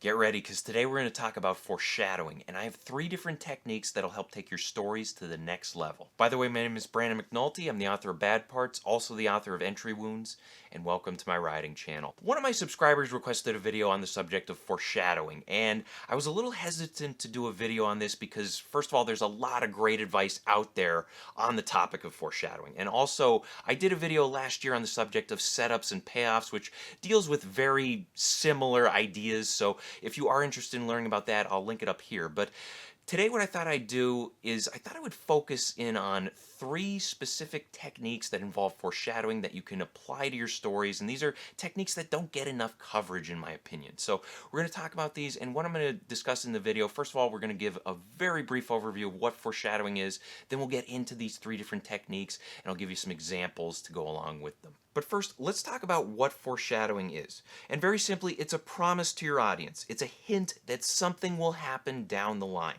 Get ready, because today we're going to talk about foreshadowing, and I have 3 different techniques that'll help take your stories to the next level. By the way, my name is Brandon McNulty. I'm the author of Bad Parts, also the author of Entry Wounds, and welcome to my writing channel. One of my subscribers requested a video on the subject of foreshadowing, and I was a little hesitant to do a video on this because, first of all, there's a lot of great advice out there on the topic of foreshadowing. And also, I did a video last year on the subject of setups and payoffs, which deals with very similar ideas, so if you are interested in learning about that, I'll link it up here. But today what I thought I'd do is I thought I would focus in on 3 specific techniques that involve foreshadowing that you can apply to your stories, and these are techniques that don't get enough coverage in my opinion. So we're going to talk about these, and what I'm going to discuss in the video, first of all, we're going to give a very brief overview of what foreshadowing is, then we'll get into these 3 different techniques, and I'll give you some examples to go along with them. But first, let's talk about what foreshadowing is. And very simply, it's a promise to your audience. It's a hint that something will happen down the line.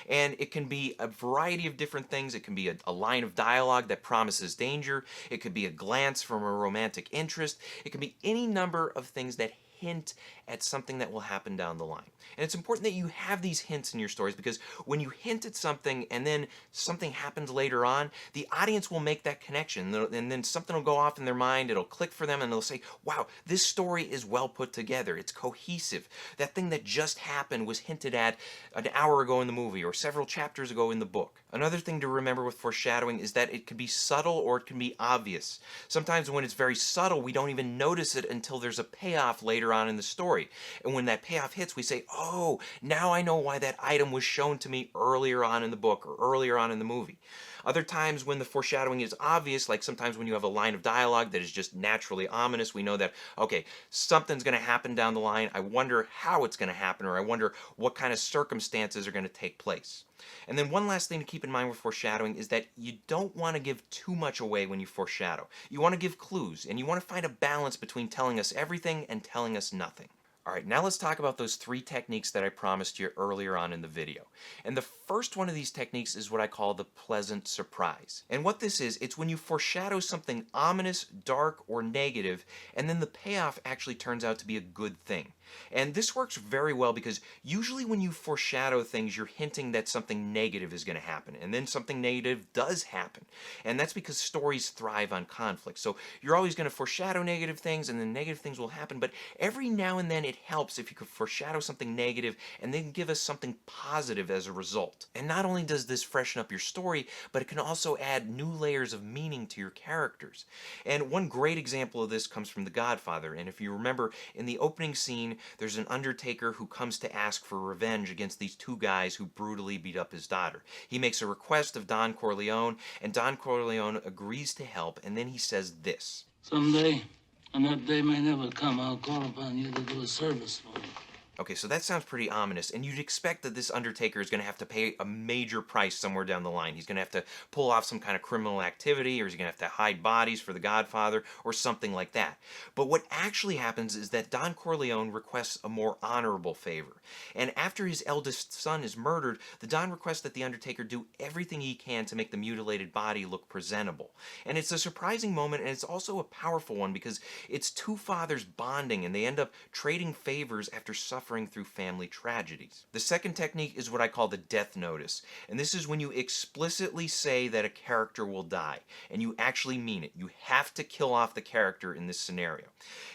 And it can be a variety of different things. It can be a line of dialogue that promises danger. It could be a glance from a romantic interest. It can be any number of things that hint at something that will happen down the line. And it's important that you have these hints in your stories, because when you hint at something and then something happens later on, the audience will make that connection, and then something will go off in their mind, it'll click for them, and they'll say, wow, this story is well put together, it's cohesive. That thing that just happened was hinted at an hour ago in the movie or several chapters ago in the book. Another thing to remember with foreshadowing is that it can be subtle or it can be obvious. Sometimes when it's very subtle, we don't even notice it until there's a payoff later on in the story. And when that payoff hits, we say, oh, now I know why that item was shown to me earlier on in the book or earlier on in the movie. Other times when the foreshadowing is obvious, like sometimes when you have a line of dialogue that is just naturally ominous, we know that, okay, something's going to happen down the line. I wonder how it's going to happen, or I wonder what kind of circumstances are going to take place. And then one last thing to keep in mind with foreshadowing is that you don't want to give too much away when you foreshadow. You want to give clues, and you want to find a balance between telling us everything and telling us nothing. Alright, now let's talk about those 3 techniques that I promised you earlier on in the video. And the first one of these techniques is what I call the pleasant surprise. And what this is, it's when you foreshadow something ominous, dark, or negative, and then the payoff actually turns out to be a good thing. And this works very well because usually when you foreshadow things, you're hinting that something negative is going to happen, and then something negative does happen. And that's because stories thrive on conflict. So you're always going to foreshadow negative things, and then negative things will happen, but every now and then it helps if you could foreshadow something negative and then give us something positive as a result. And not only does this freshen up your story, but it can also add new layers of meaning to your characters. And one great example of this comes from The Godfather. And if you remember, in the opening scene, there's an undertaker who comes to ask for revenge against these 2 guys who brutally beat up his daughter. He makes a request of Don Corleone, and Don Corleone agrees to help, and then he says this. Someday, and that day may never come, I'll call upon you to do a service for me. Okay, so that sounds pretty ominous, and you'd expect that this Undertaker is going to have to pay a major price somewhere down the line. He's going to have to pull off some kind of criminal activity, or he's going to have to hide bodies for the Godfather, or something like that. But what actually happens is that Don Corleone requests a more honorable favor. And after his eldest son is murdered, the Don requests that the Undertaker do everything he can to make the mutilated body look presentable. And it's a surprising moment, and it's also a powerful one, because it's 2 fathers bonding, and they end up trading favors after suffering through family tragedies. The second technique is what I call the death notice, and this is when you explicitly say that a character will die, and you actually mean it. You have to kill off the character in this scenario.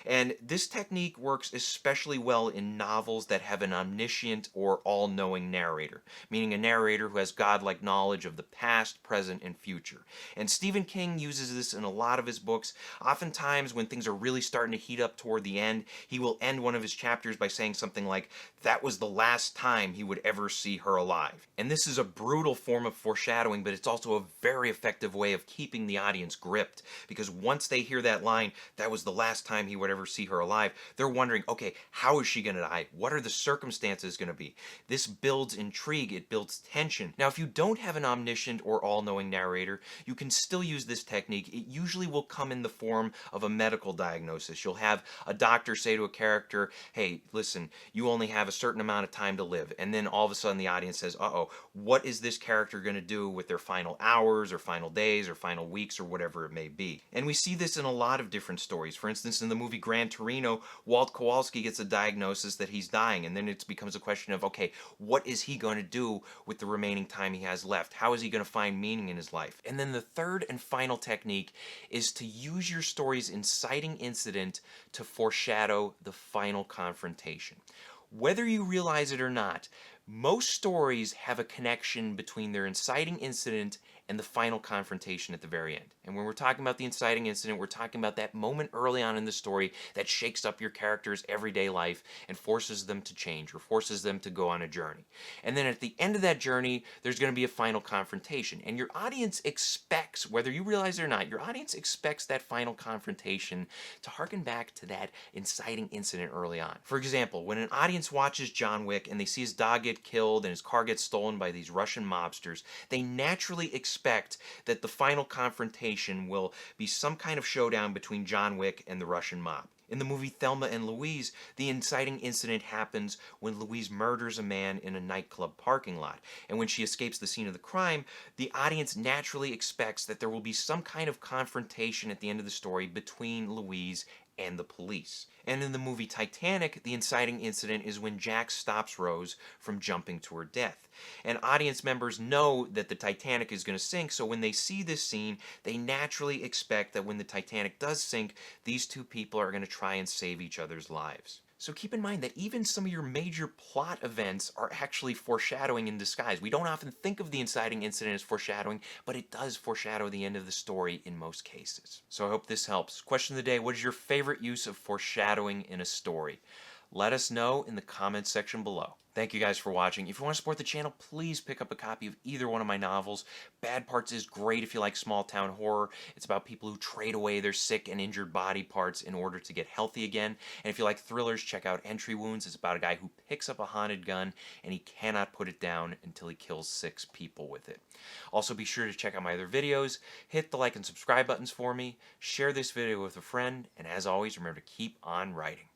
And this technique works especially well in novels that have an omniscient or all-knowing narrator, meaning a narrator who has godlike knowledge of the past, present, and future. And Stephen King uses this in a lot of his books. Oftentimes when things are really starting to heat up toward the end, he will end one of his chapters by saying something like, that was the last time he would ever see her alive. And this is a brutal form of foreshadowing, but it's also a very effective way of keeping the audience gripped, because once they hear that line, that was the last time he would ever see her alive, they're wondering, okay, how is she going to die? What are the circumstances going to be? This builds intrigue, it builds tension. Now, if you don't have an omniscient or all-knowing narrator, you can still use this technique. It usually will come in the form of a medical diagnosis. You'll have a doctor say to a character, hey, listen, you only have a certain amount of time to live. And then all of a sudden the audience says, uh-oh, what is this character going to do with their final hours or final days or final weeks or whatever it may be? And we see this in a lot of different stories. For instance, in the movie Gran Torino, Walt Kowalski gets a diagnosis that he's dying, and then it becomes a question of, okay, what is he going to do with the remaining time he has left? How is he going to find meaning in his life? And then the third and final technique is to use your story's inciting incident to foreshadow the final confrontation. Whether you realize it or not, most stories have a connection between their inciting incident and the final confrontation at the very end. And when we're talking about the inciting incident, we're talking about that moment early on in the story that shakes up your character's everyday life and forces them to change or forces them to go on a journey. And then at the end of that journey, there's going to be a final confrontation. And your audience expects, whether you realize it or not, your audience expects that final confrontation to harken back to that inciting incident early on. For example, when an audience watches John Wick and they see his dog get killed and his car gets stolen by these Russian mobsters, they naturally expect that the final confrontation will be some kind of showdown between John Wick and the Russian mob. In the movie Thelma and Louise, the inciting incident happens when Louise murders a man in a nightclub parking lot. And when she escapes the scene of the crime, the audience naturally expects that there will be some kind of confrontation at the end of the story between Louise and the police. And in the movie Titanic, the inciting incident is when Jack stops Rose from jumping to her death. And audience members know that the Titanic is going to sink, so when they see this scene, they naturally expect that when the Titanic does sink, these two people are going to try and save each other's lives. So keep in mind that even some of your major plot events are actually foreshadowing in disguise. We don't often think of the inciting incident as foreshadowing, but it does foreshadow the end of the story in most cases. So I hope this helps. Question of the day, what is your favorite use of foreshadowing in a story? Let us know in the comments section below. Thank you guys for watching. If you want to support the channel, please pick up a copy of either one of my novels. Bad Parts is great if you like small town horror. It's about people who trade away their sick and injured body parts in order to get healthy again. And if you like thrillers, check out Entry Wounds. It's about a guy who picks up a haunted gun and he cannot put it down until he kills 6 people with it. Also, be sure to check out my other videos. Hit the like and subscribe buttons for me. Share this video with a friend. And as always, remember to keep on writing.